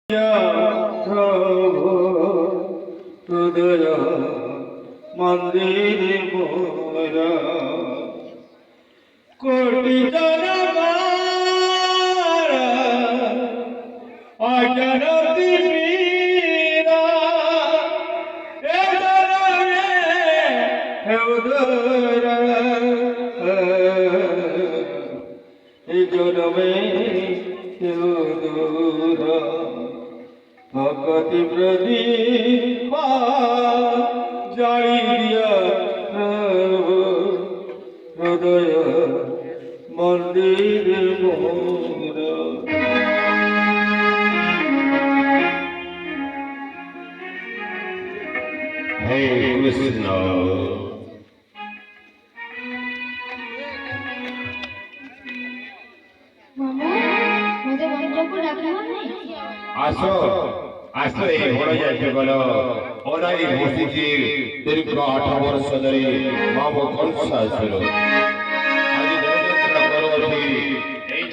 প্রভু হৃদয় মন্দির মোরা কোটি জনমার অজরতি মীরা এ জনমে হেউদরা এ জনমে হেউদরা ভগতি প্রদীপ জালি দিয়া প্রভু হৃদয় মন্দির মোরা হে কৃষ্ণ আসো আসো এই বড় যাইতে গেল ওনাই বসিজির দীর্ঘ 8 বর্ষ ধরে মাম কলসা ছিল আজ দেবযাত্রা করবি এই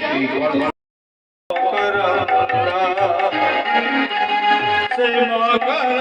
সে মকর